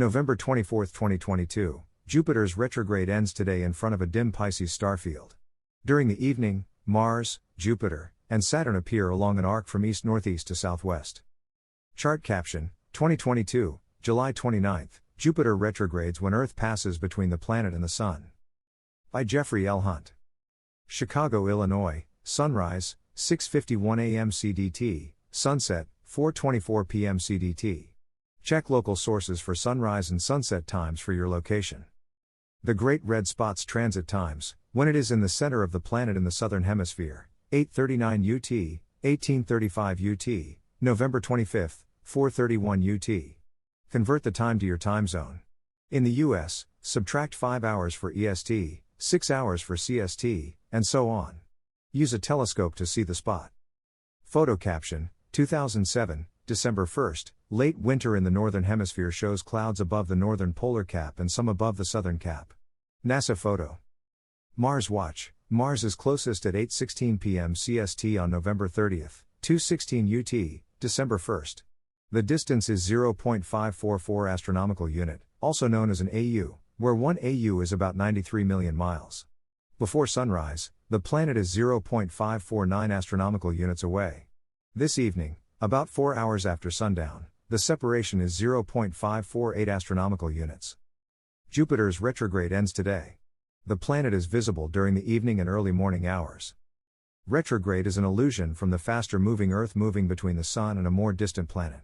November 24, 2022, Jupiter's retrograde ends today in front of a dim Pisces starfield. During the evening, Mars, Jupiter, and Saturn appear along an arc from east-northeast to southwest. Chart caption, 2022, July 29, Jupiter retrogrades when Earth passes between the planet and the Sun. By Jeffrey L. Hunt. Chicago, Illinois, sunrise, 6:51 a.m. CDT, sunset, 4:24 p.m. CDT. Check local sources for sunrise and sunset times for your location. The Great Red Spot's transit times, when it is in the center of the planet in the southern hemisphere, 8:39 UT, 18:35 UT, November 25, 4:31 UT. Convert the time to your time zone. In the US, subtract 5 hours for EST, 6 hours for CST, and so on. Use a telescope to see the spot. Photo caption, 2007, December 1st, late winter in the northern hemisphere shows clouds above the northern polar cap and some above the southern cap. NASA photo. Mars watch, Mars is closest at 8:16 p.m. CST on November 30th, 2:16 UT, December 1st. The distance is 0.544 astronomical unit, also known as an AU, where 1 AU is about 93 million miles. Before sunrise, the planet is 0.549 astronomical units away. This evening, about 4 hours after sundown, the separation is 0.548 astronomical units. Jupiter's retrograde ends today. The planet is visible during the evening and early morning hours. Retrograde is an illusion from the faster-moving Earth moving between the Sun and a more distant planet.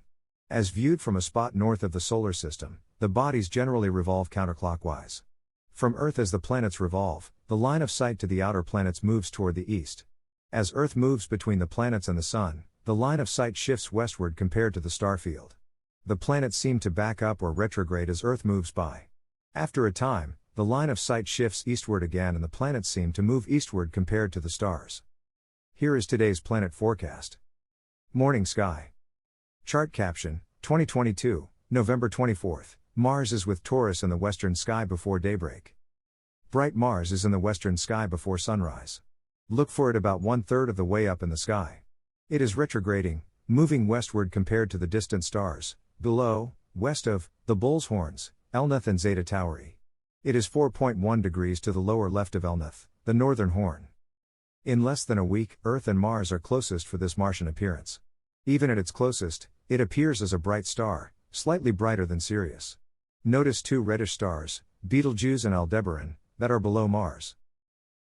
As viewed from a spot north of the solar system, the bodies generally revolve counterclockwise. From Earth as the planets revolve, the line of sight to the outer planets moves toward the east. As Earth moves between the planets and the Sun, the line of sight shifts westward compared to the starfield. The planets seem to back up or retrograde as Earth moves by. After a time, the line of sight shifts eastward again and the planets seem to move eastward compared to the stars. Here is today's planet forecast. Morning sky. Chart caption, 2022, November 24th, Mars is with Taurus in the western sky before daybreak. Bright Mars is in the western sky before sunrise. Look for it about 1/3 of the way up in the sky. It is retrograding, moving westward compared to the distant stars, below, west of, the Bull's Horns, Elnath and Zeta Tauri. It is 4.1 degrees to the lower left of Elnath, the northern horn. In less than a week, Earth and Mars are closest for this Martian appearance. Even at its closest, it appears as a bright star, slightly brighter than Sirius. Notice two reddish stars, Betelgeuse and Aldebaran, that are below Mars.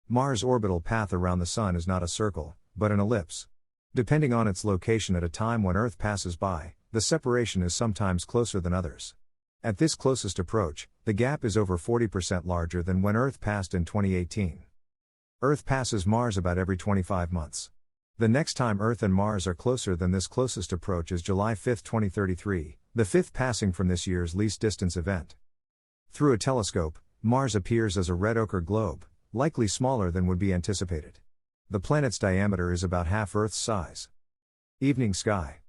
Mars' orbital path around the Sun is not a circle, but an ellipse. Depending on its location at a time when Earth passes by, the separation is sometimes closer than others. At this closest approach, the gap is over 40% larger than when Earth passed in 2018. Earth passes Mars about every 25 months. The next time Earth and Mars are closer than this closest approach is July 5, 2033, the fifth passing from this year's least distance event. Through a telescope, Mars appears as a red ochre globe, likely smaller than would be anticipated. The planet's diameter is about half Earth's size. Evening sky.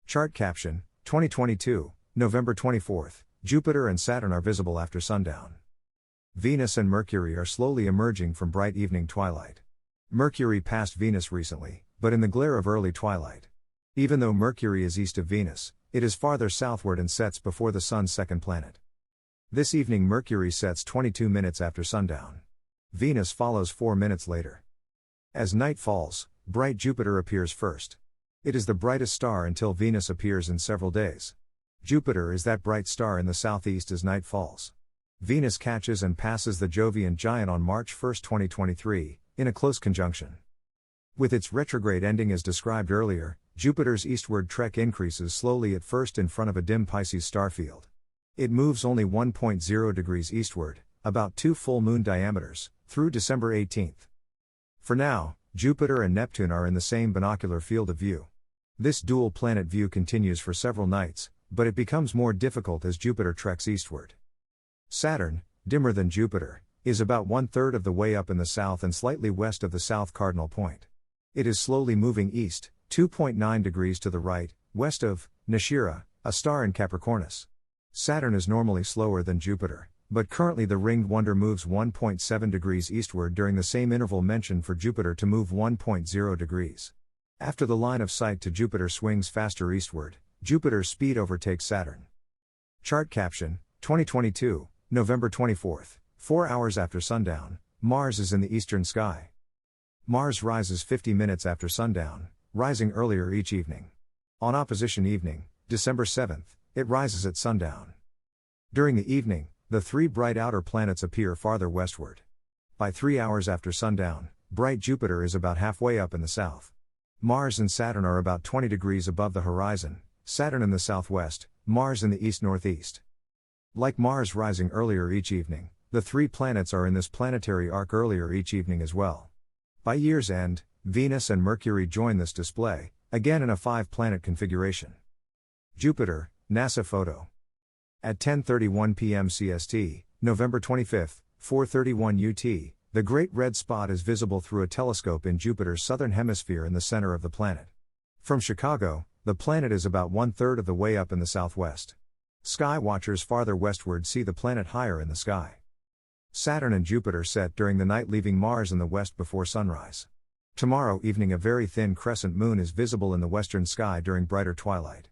Chart caption, 2022, November 24th, Jupiter and Saturn are visible after sundown. Venus and Mercury are slowly emerging from bright evening twilight. Mercury passed Venus recently, but in the glare of early twilight. Even though Mercury is east of Venus, it is farther southward and sets before the Sun's second planet. This evening Mercury sets 22 minutes after sundown. Venus follows 4 minutes later. As night falls, bright Jupiter appears first. It is the brightest star until Venus appears in several days. Jupiter is that bright star in the southeast as night falls. Venus catches and passes the Jovian giant on March 1, 2023, in a close conjunction. With its retrograde ending as described earlier, Jupiter's eastward trek increases slowly at first in front of a dim Pisces starfield. It moves only 1.0 degrees eastward, about 2 full moon diameters, through December 18. For now, Jupiter and Neptune are in the same binocular field of view. This dual planet view continues for several nights, but it becomes more difficult as Jupiter treks eastward. Saturn, dimmer than Jupiter, is about 1/3 of the way up in the south and slightly west of the south cardinal point. It is slowly moving east, 2.9 degrees to the right, west of Nishira, a star in Capricornus. Saturn is normally slower than Jupiter, but currently the ringed wonder moves 1.7 degrees eastward during the same interval mentioned for Jupiter to move 1.0 degrees. After the line of sight to Jupiter swings faster eastward, Jupiter's speed overtakes Saturn. Chart caption, 2022, November 24th, 4 hours after sundown, Mars is in the eastern sky. Mars rises 50 minutes after sundown, rising earlier each evening. On opposition evening, December 7th, it rises at sundown. During the evening, the three bright outer planets appear farther westward. By 3 hours after sundown, bright Jupiter is about halfway up in the south. Mars and Saturn are about 20 degrees above the horizon, Saturn in the southwest, Mars in the east-northeast. Like Mars rising earlier each evening, the three planets are in this planetary arc earlier each evening as well. By year's end, Venus and Mercury join this display, again in a 5-planet configuration. Jupiter, NASA photo. At 10:31 p.m. CST, November 25, 4:31 UT, the Great Red Spot is visible through a telescope in Jupiter's southern hemisphere in the center of the planet. From Chicago, the planet is about 1/3 of the way up in the southwest. Sky watchers farther westward see the planet higher in the sky. Saturn and Jupiter set during the night, leaving Mars in the west before sunrise. Tomorrow evening, a very thin crescent moon is visible in the western sky during brighter twilight.